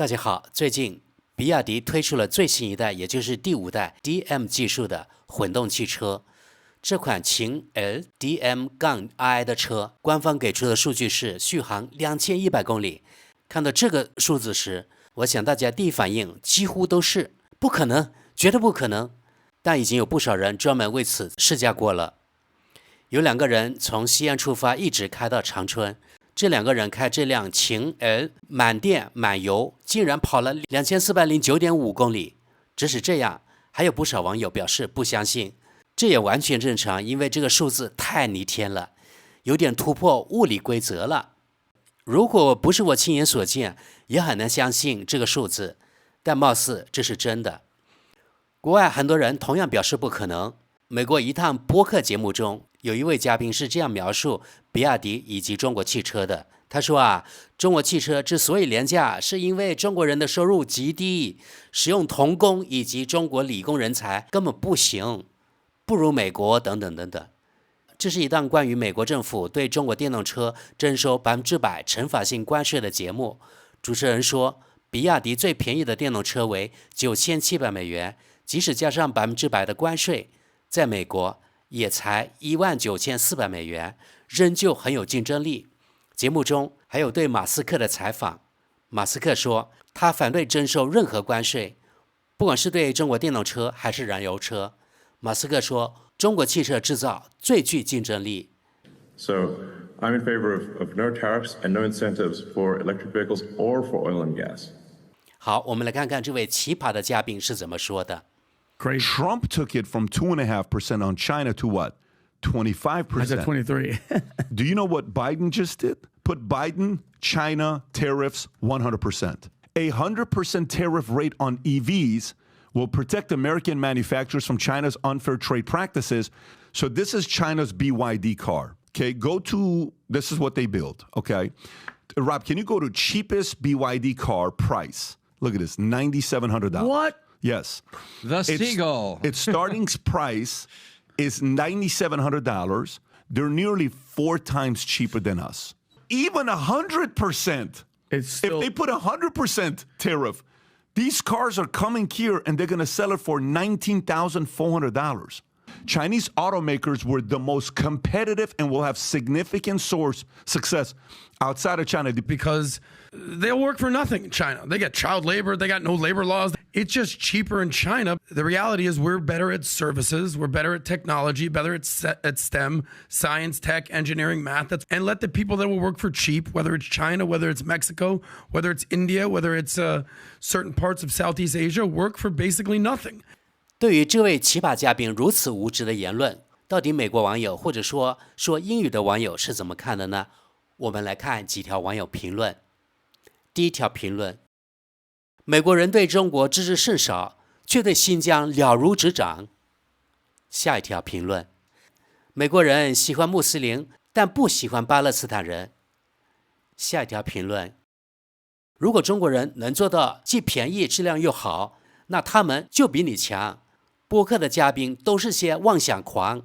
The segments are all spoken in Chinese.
大家好，最近比亚迪推出了最新一代，也就是第5代 DM 技术的混动汽车。这款秦 L DM-i 的车，官方给出的数据是续航2100公里。看到这个数字时，我想大家第一反应几乎都是不可能，绝对不可能。但已经有不少人专门为此试驾过了。有2个人从西安出发，一直开到长春。这2个人开这辆秦 L 满电满油，竟然跑了2409.5公里。即使这样，还有不少网友表示不相信。这也完全正常，因为这个数字太逆天了，有点突破物理规则了。如果不是我亲眼所见，也很难相信这个数字，但貌似这是真的。国外很多人同样表示不可能。美国一趟播客节目中，有一位嘉宾是这样描述比亚迪以及中国汽车的。他说中国汽车之所以廉价，是因为中国人的收入极低，使用童工以及中国理工人才根本不行，不如美国等等等等。这是一档关于美国政府对中国电动车征收100%惩罚性关税的节目。主持人说，比亚迪最便宜的电动车为9700美元，即使加上100%的关税，在美国也才19400美元，仍旧很有竞争力。节目中还有对马斯克的采访，马斯克说他反对征收任何关税，不管是对中国电动车还是燃油车。马斯克说中国汽车制造最具竞争力。 So I'm in favor of no tariffs and no incentives for electric vehicles or for oil and gas. 好，我们来看看这位奇葩的嘉宾是怎么说的。Trump took it from 2.5% on China to what? 25%. I said 23. Do you know what Biden just did? Put Biden, China tariffs 100%. 100% tariff rate on EVs will protect American manufacturers from China's unfair trade practices. So this is China's BYD car. Okay, this is what they build. Okay, Rob, can you go to cheapest BYD car price? Look at this, $9,700. What? Yes. The Seagull. Its starting price is $9,700. They're nearly 4 times cheaper than us. Even 100%. It's still, If they put 100% tariff, these cars are coming here and they're going to sell it for $19,400. Chinese automakers were the most competitive and will have significant success outside of China. because they'll work for nothing in China. They get child labor. They got no labor laws. It's just cheaper in China. The reality is we're better at services. We're better at technology, better at STEM, science, tech, engineering, math. And let the people that will work for cheap, whether it's China, whether it's Mexico, whether it's India, whether it's certain parts of Southeast Asia, work for basically nothing. 对于这位奇葩嘉宾如此无知的言论，到底美国网友或者说英语的网友是怎么看的呢？我们来看几条网友评论。第一条评论：美国人对中国知之甚少，却对新疆了如指掌。下一条评论：美国人喜欢穆斯林，但不喜欢巴勒斯坦人。下一条评论：如果中国人能做到既便宜质量又好，那他们就比你强。播客的嘉宾都是些妄想狂。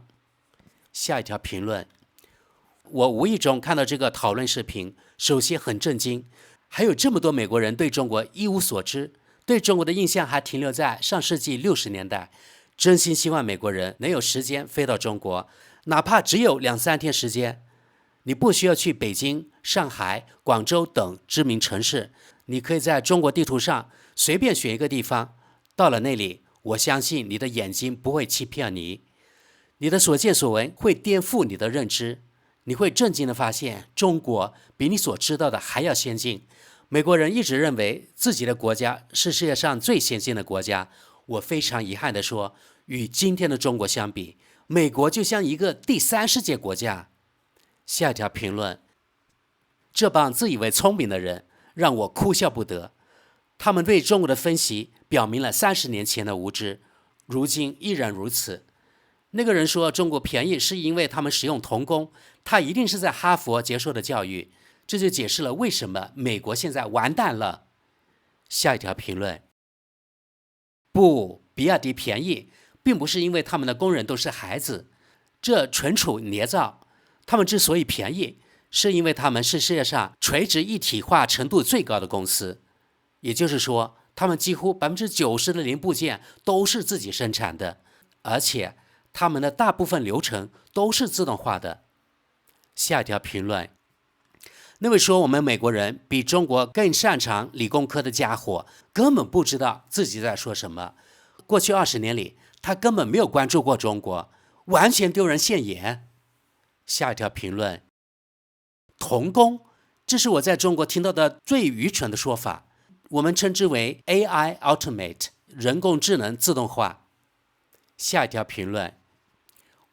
下一条评论：我无意中看到这个讨论视频，首先很震惊，还有这么多美国人对中国一无所知，对中国的印象还停留在上世纪60年代。真心希望美国人能有时间飞到中国，哪怕只有2-3天时间。你不需要去北京、上海、广州等知名城市，你可以在中国地图上随便选一个地方，到了那里，我相信你的眼睛不会欺骗你，你的所见所闻会颠覆你的认知，你会震惊地发现中国比你所知道的还要先进。美国人一直认为自己的国家是世界上最先进的国家，我非常遗憾地说，与今天的中国相比，美国就像一个第3世界国家。下一条评论：这帮自以为聪明的人让我哭笑不得，他们对中国的分析表明了30年前的无知，如今依然如此。那个人说中国便宜是因为他们使用童工，他一定是在哈佛接受的教育，这就解释了为什么美国现在完蛋了。下一条评论：不，比亚迪便宜并不是因为他们的工人都是孩子，这纯属捏造。他们之所以便宜，是因为他们是世界上垂直一体化程度最高的公司。也就是说，他们几乎90%的零部件都是自己生产的，而且他们的大部分流程都是自动化的。下一条评论，那位说我们美国人比中国更擅长理工科的家伙，根本不知道自己在说什么。过去20年里，他根本没有关注过中国，完全丢人现眼。下一条评论，童工，这是我在中国听到的最愚蠢的说法。我们称之为 AI Automate， 人工智能自动化。下一条评论，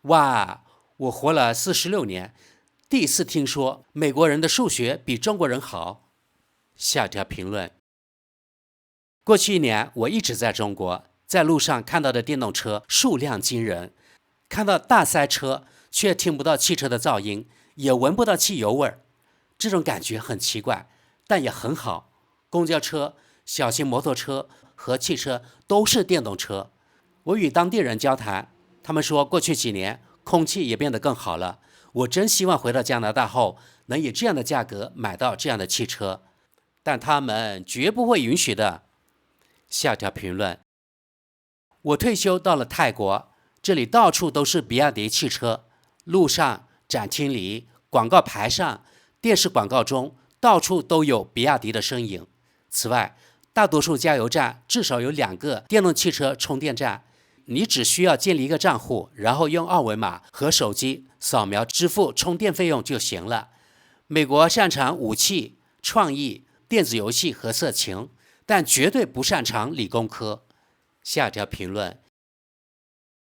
哇，我活了46年，第一次听说美国人的数学比中国人好。下一条评论，过去1年我一直在中国，在路上看到的电动车数量惊人，看到大塞车却听不到汽车的噪音，也闻不到汽油味儿，这种感觉很奇怪，但也很好。公交车、小型摩托车和汽车都是电动车。我与当地人交谈，他们说过去几年空气也变得更好了。我真希望回到加拿大后能以这样的价格买到这样的汽车，但他们绝不会允许的。下条评论，我退休到了泰国，这里到处都是比亚迪汽车，路上、展厅里、广告牌上、电视广告中，到处都有比亚迪的身影。此外，大多数加油站至少有2个电动汽车充电站，你只需要建立一个账户，然后用2维码和手机扫描支付充电费用就行了。美国擅长武器、创意、电子游戏和色情，但绝对不擅长理工科。下条评论，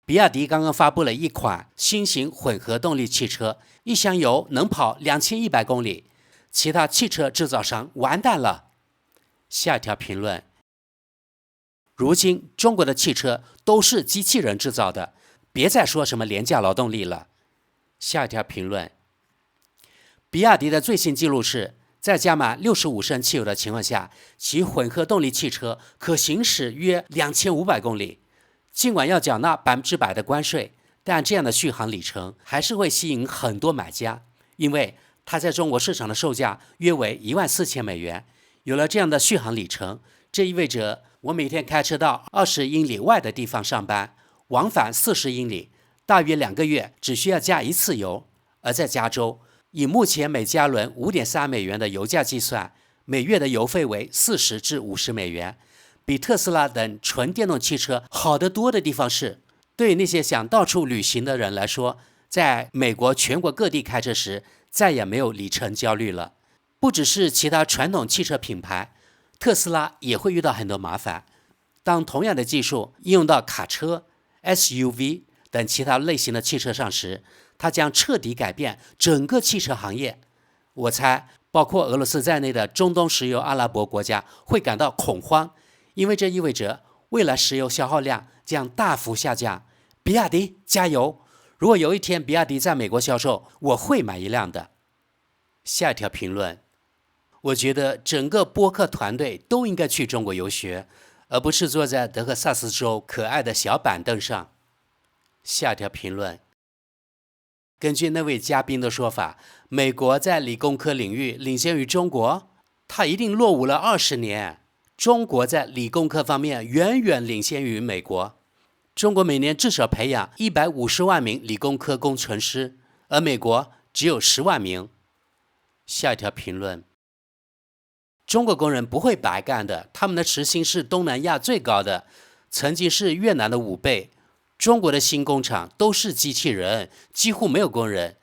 比亚迪刚刚发布了一款新型混合动力汽车，一箱油能跑2100公里，其他汽车制造商完蛋了。下一条评论，如今中国的汽车都是机器人制造的，别再说什么廉价劳动力了。下一条评论，比亚迪的最新记录是在加满65升汽油的情况下，其混合动力汽车可行驶约2500公里。尽管要缴纳100%的关税，但这样的续航里程还是会吸引很多买家，因为它在中国市场的售价约为14000美元。有了这样的续航里程，这意味着我每天开车到20英里外的地方上班，往返40英里，大约2个月只需要加1次油。而在加州，以目前每加仑5.3美元的油价计算，每月的油费为40至50美元，比特斯拉等纯电动汽车好得多的地方是，对于那些想到处旅行的人来说，在美国全国各地开车时，再也没有里程焦虑了。不只是其他传统汽车品牌，特斯拉也会遇到很多麻烦。当同样的技术应用到卡车、SUV 等其他类型的汽车上时，它将彻底改变整个汽车行业。我猜，包括俄罗斯在内的中东石油阿拉伯国家会感到恐慌，因为这意味着未来石油消耗量将大幅下降。比亚迪加油！如果有一天比亚迪在美国销售，我会买一辆的。下一条评论，我觉得整个播客团队都应该去中国游学，而不是坐在德克萨斯州可爱的小板凳上。下条评论，根据那位嘉宾的说法，美国在理工科领域领先于中国，他一定落伍了20年。中国在理工科方面远远领先于美国。中国每年至少培养150万名理工科工程师，而美国只有10万名。下一条评论，中国工人不会白干的，他们的时薪是东南亚最高的，曾经是越南的5倍。中国的新工厂都是机器人，几乎没有工人。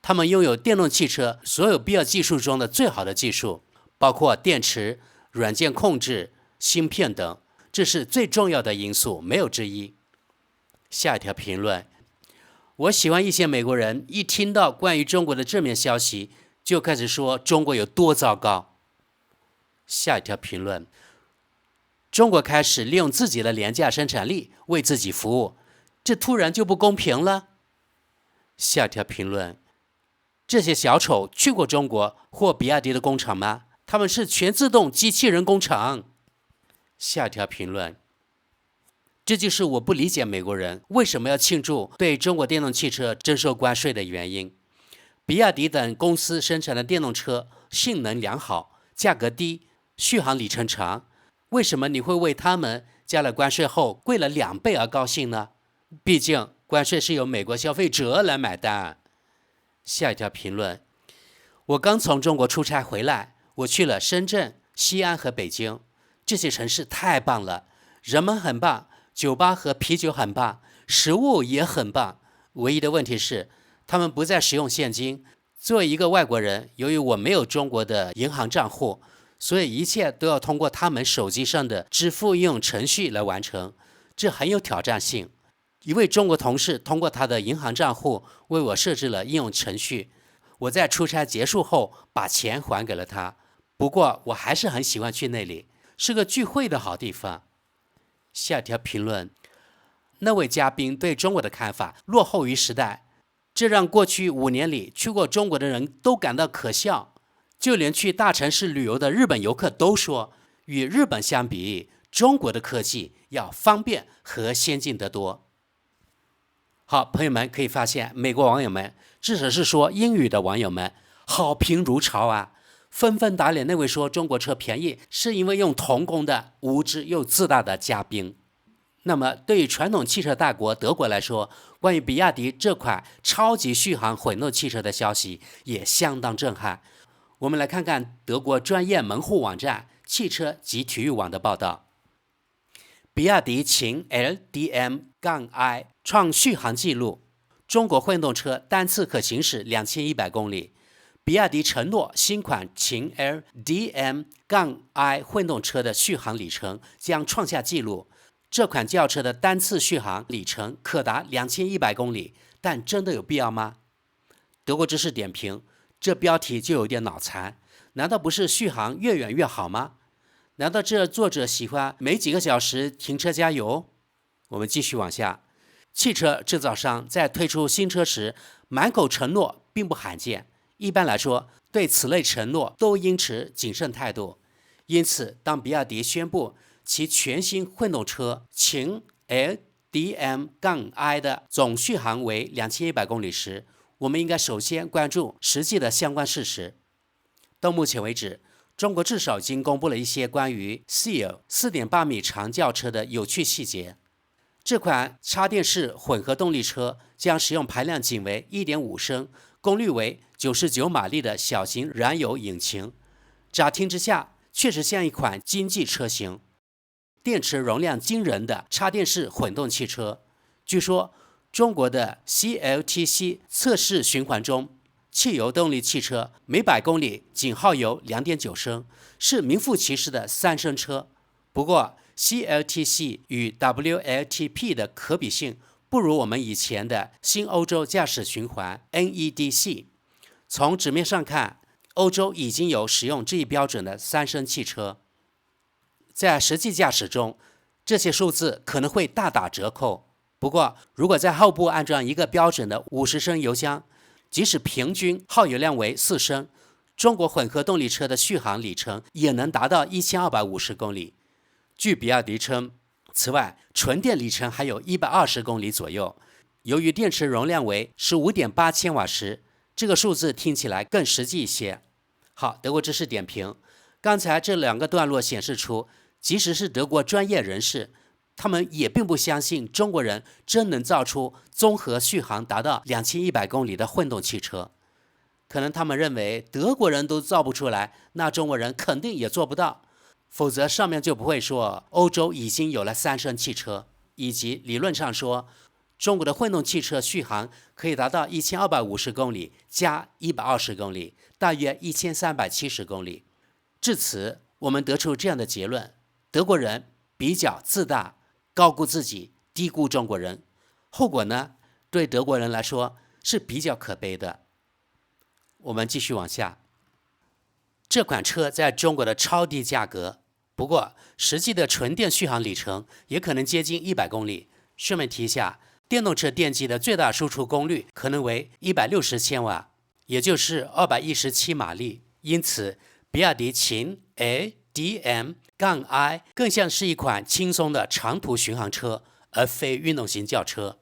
他们拥有电动汽车所有必要技术中的最好的技术，包括电池、软件控制、芯片等，这是最重要的因素，没有之一。下一条评论，我喜欢一些美国人一听到关于中国的正面消息，就开始说中国有多糟糕。下一条评论，中国开始利用自己的廉价生产力为自己服务，这突然就不公平了。下一条评论，这些小丑去过中国或比亚迪的工厂吗？他们是全自动机器人工厂。下一条评论，这就是我不理解美国人为什么要庆祝对中国电动汽车征收关税的原因。比亚迪等公司生产的电动车性能良好，价格低，续航里程长，为什么你会为他们加了关税后贵了2倍而高兴呢？毕竟关税是由美国消费者来买单。下一条评论，我刚从中国出差回来，我去了深圳、西安和北京，这些城市太棒了，人们很棒，酒吧和啤酒很棒，食物也很棒。唯一的问题是，他们不再使用现金。作为一个外国人，由于我没有中国的银行账户，所以一切都要通过他们手机上的支付应用程序来完成，这很有挑战性。一位中国同事通过他的银行账户为我设置了应用程序，我在出差结束后把钱还给了他。不过我还是很喜欢去那里，是个聚会的好地方。下一条评论，那位嘉宾对中国的看法落后于时代，这让过去5年里去过中国的人都感到可笑。就连去大城市旅游的日本游客都说，与日本相比，中国的科技要方便和先进得多。好，朋友们可以发现，美国网友们，至少是说英语的网友们，好评如潮啊，纷纷打脸那位说中国车便宜是因为用童工的无知又自大的嘉宾。那么对于传统汽车大国德国来说，关于比亚迪这款超级续航混动汽车的消息也相当震撼。我们来看看德国专业门户网站汽车及体育网的报道。比亚迪秦 LDM-i 创续航纪录，中国混动车单次可行驶2100公里。比亚迪承诺新款秦 LDM-i 混动车的续航里程将创下纪录，这款轿车的单次续航里程可达2100公里，但真的有必要吗？德国知识点评，这标题就有点脑残，难道不是续航越远越好吗？难道这作者喜欢每几个小时停车加油？我们继续往下。汽车制造商在推出新车时，满口承诺并不罕见。一般来说，对此类承诺都应持谨慎态度。因此，当比亚迪宣布其全新混动车秦 LDM-i 的总续航为2100公里时，我们应该首先关注实际的相关事实。到目前为止，中国至少已经公布了一些关于 Seal 4.8 米长轿车的有趣细节。这款插电式混合动力车将使用排量仅为 1.5 升、功率为99马力的小型燃油引擎，乍听之下确实像一款经济车型。电池容量惊人的插电式混动汽车，据说中国的 CLTC 测试循环中，汽油动力汽车每100公里仅耗油 2.9 升，是名副其实的3升车。不过 CLTC 与 WLTP 的可比性不如我们以前的新欧洲驾驶循环 NEDC。 从纸面上看，欧洲已经有使用这一标准的3升汽车。在实际驾驶中，这些数字可能会大打折扣。不过如果在后部安装一个标准的50升油箱，即使平均耗油量为4升，中国混合动力车的续航里程也能达到1250公里。据比亚迪称，此外纯电里程还有120公里左右。由于电池容量为 15.8 千瓦时，这个数字听起来更实际一些。好，德国知识点评，刚才这2个段落显示出，即使是德国专业人士，他们也并不相信中国人真能造出综合续航达到2100公里的混动汽车。可能他们认为德国人都造不出来，那中国人肯定也做不到，否则上面就不会说欧洲已经有了3升汽车，以及理论上说中国的混动汽车续航可以达到1250公里加120公里，大约1370公里。至此，我们得出这样的结论：德国人比较自大，高估自己，低估中国人。后果呢，对德国人来说是比较可悲的。我们继续往下。这款车在中国的超低价格，不过实际的纯电续航里程也可能接近100公里。顺便提一下，电动车电机的最大输出功率可能为160千瓦，也就是217马力。因此，比亚迪秦 LDM-i 更像是一款轻松的长途巡航车，而非运动型轿车。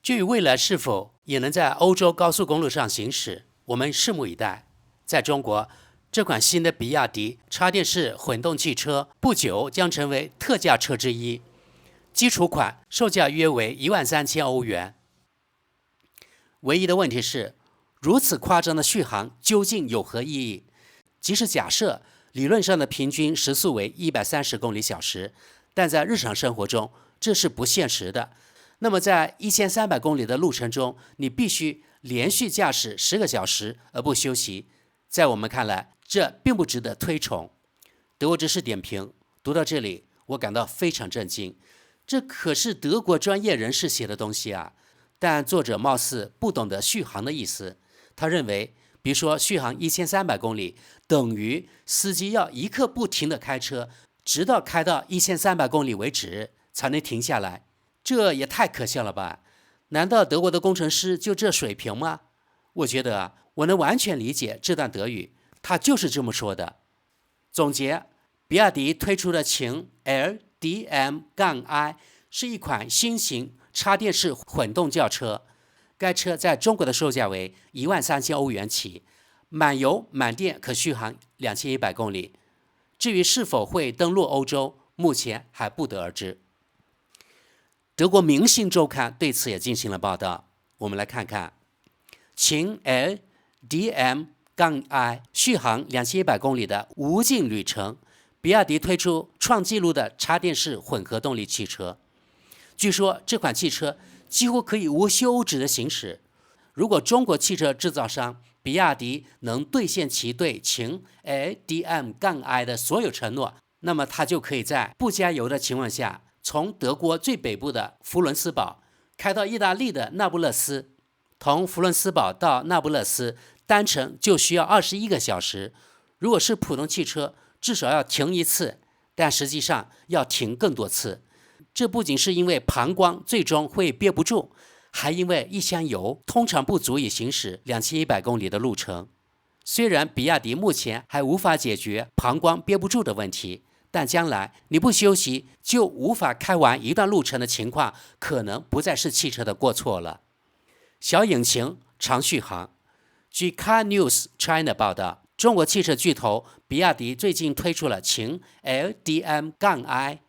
至于未来是否也能在欧洲高速公路上行驶，我们拭目以待。在中国，这款新的比亚迪插电式混动汽车不久将成为特价车之一，基础款售价约为13000欧元。唯一的问题是，如此夸张的续航究竟有何意义？即使假设理论上的平均时速为130公里小时，但在日常生活中这是不现实的。那么在1300公里的路程中，你必须连续驾驶10个小时而不休息，在我们看来，这并不值得推崇。德国知识点评读到这里，我感到非常震惊，这可是德国专业人士写的东西啊！但作者貌似不懂得续航的意思，他认为，比如说续航1300公里，等于司机要一刻不停地开车，直到开到1300公里为止才能停下来。这也太可笑了吧？难道德国的工程师就这水平吗？我觉得我能完全理解这段德语，他就是这么说的。总结，比亚迪推出的秦 LDM-i 是一款新型插电式混动轿车，该车在中国的售价为13000欧元起，满油满电可续航2100公里。至于是否会登陆欧洲，目前还不得而知。德国《明星周刊》对此也进行了报道，我们来看看。秦 LDM-i 续航2100公里的无尽旅程，比亚迪推出创纪录的插电式混合动力汽车。据说这款汽车几乎可以无休止的行驶。如果中国汽车制造商比亚迪能兑现其对秦 LDM-i 的所有承诺，那么它就可以在不加油的情况下，从德国最北部的弗伦斯堡开到意大利的那不勒斯，从弗伦斯堡到那不勒斯单程就需要21个小时。如果是普通汽车，至少要停一次，但实际上要停更多次。这不仅是因为膀胱最终会憋不住，还因为一箱油通常不足以行驶2100公里的路程。虽然比亚迪目前还无法解决膀胱憋不住的问题，但将来你不休息就无法开完一段路程的情况，可能不再是汽车的过错了。小引擎长续航。据 Car News China 报道，中国汽车巨头比亚迪最近推出了秦 LDM-i。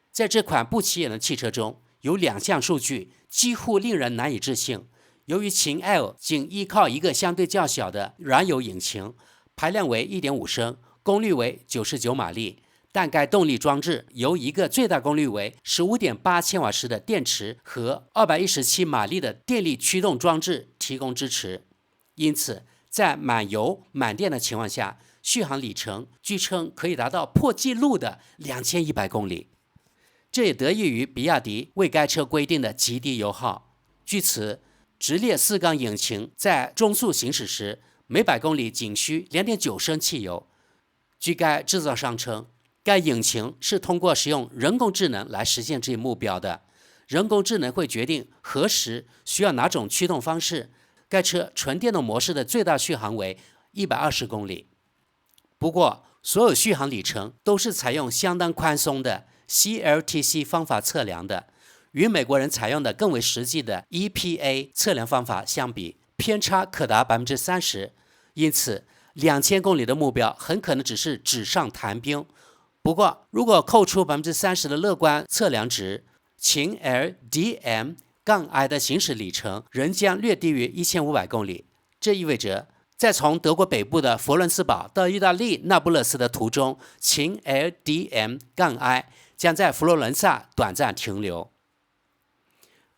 在这款不起眼的汽车中，有2项数据几乎令人难以置信。由于秦 L 仅依靠一个相对较小的燃油引擎，排量为 1.5 升，功率为99马力，但该动力装置由一个最大功率为 15.8 千瓦时的电池和217马力的电力驱动装置提供支持。因此，在满油满电的情况下，续航里程据称可以达到破纪录的2100公里。这也得益于比亚迪为该车规定的极低油耗。据此，直列4缸引擎在中速行驶时，每100公里仅需 2.9 升汽油。据该制造商称，该引擎是通过使用人工智能来实现这一目标的。人工智能会决定何时需要哪种驱动方式。该车纯电动模式的最大续航为120公里。不过，所有续航里程都是采用相当宽松的 CLTC 方法测量的，与美国人采用的更为实际的 EPA 测量方法相比，偏差可达 30%。因此，2000公里的目标很可能只是纸上谈兵。不过，如果扣除 30% 的乐观测量值，秦 LDM-i 的行驶里程仍将略低于1500公里。这意味着，在从德国北部的佛伦斯堡到意大利那不勒斯的途中，秦 LDM-i 将在佛罗伦萨短暂停留。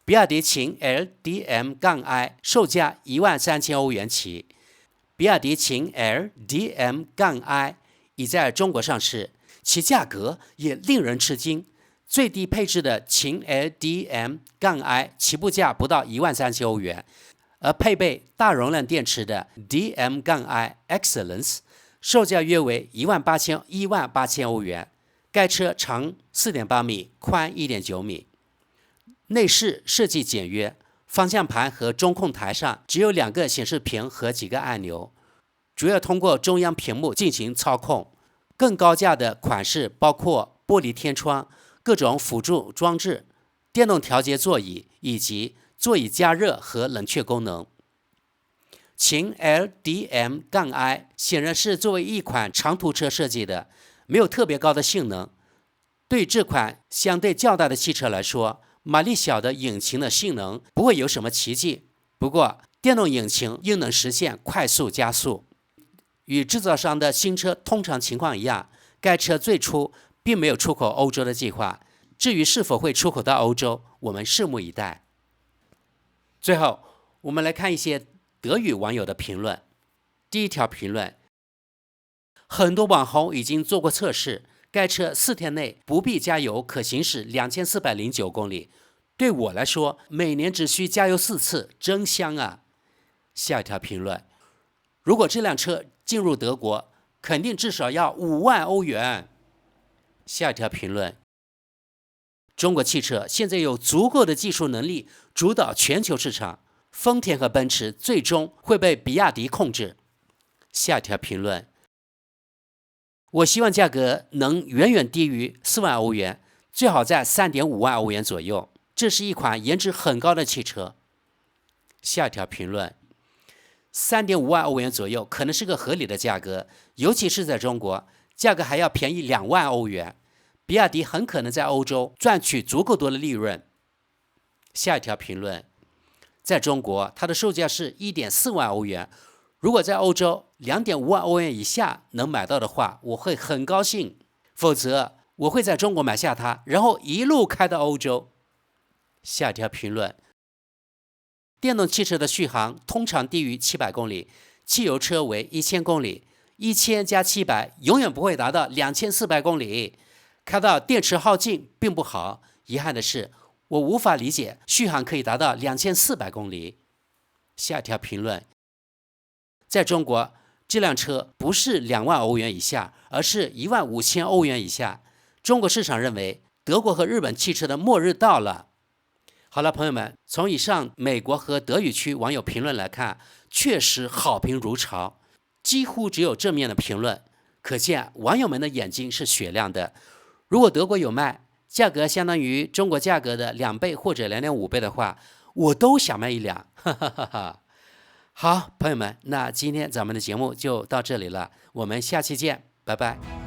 比亚迪秦 LDM-i 售价13000欧元起。比亚迪秦 LDM-i 已在中国上市，其价格也令人吃惊。最低配置的秦 LDM-i 起步价不到13000欧元，而配备大容量电池的 DM-i Excellence 售价约为18000欧元。该车长 4.8 米，宽 1.9 米。内饰设计简约，方向盘和中控台上只有2个显示屏和几个按钮，主要通过中央屏幕进行操控。更高价的款式包括玻璃天窗、各种辅助装置、电动调节座椅以及座椅加热和冷却功能。秦 LDM-i 显然是作为一款长途车设计的，没有特别高的性能。对这款相对较大的汽车来说，马力小的引擎的性能不会有什么奇迹。不过，电动引擎应能实现快速加速。与制造商的新车通常情况一样，该车最初并没有出口欧洲的计划。至于是否会出口到欧洲，我们拭目以待。最后，我们来看一些德语网友的评论。第一条评论：很多网红已经做过测试，该车4天内不必加油，可行驶2409公里。对我来说，每年只需加油4次，真香啊！下一条评论：如果这辆车进入德国，肯定至少要5万欧元。下一条评论：中国汽车现在有足够的技术能力主导全球市场，丰田和奔驰最终会被比亚迪控制。下一条评论：我希望价格能远远低于4万欧元，最好在3.5万欧元左右。这是一款颜值很高的汽车。下一条评论：3.5万欧元左右可能是个合理的价格，尤其是在中国，价格还要便宜2万欧元。比亚迪很可能在欧洲赚取足够多的利润。下一条评论：在中国，它的售价是1.4万欧元，如果在欧洲2.5万欧元以下能买到的话，我会很高兴，否则我会在中国买下它，然后一路开到欧洲。下一条评论：电动汽车的续航通常低于700公里，汽油车为1000公里，1000加700永远不会达到2400公里。开到电池耗尽并不好，遗憾的是，我无法理解续航可以达到2400公里。下一条评论：在中国，这辆车不是2万欧元以下，而是15000欧元以下。中国市场认为，德国和日本汽车的末日到了。好了，朋友们，从以上美国和德语区网友评论来看，确实好评如潮，几乎只有正面的评论，可见网友们的眼睛是雪亮的。如果德国有卖，价格相当于中国价格的2倍或者2.5倍的话，我都想卖一辆。哈哈哈哈。好，朋友们，那今天咱们的节目就到这里了，我们下期见，拜拜。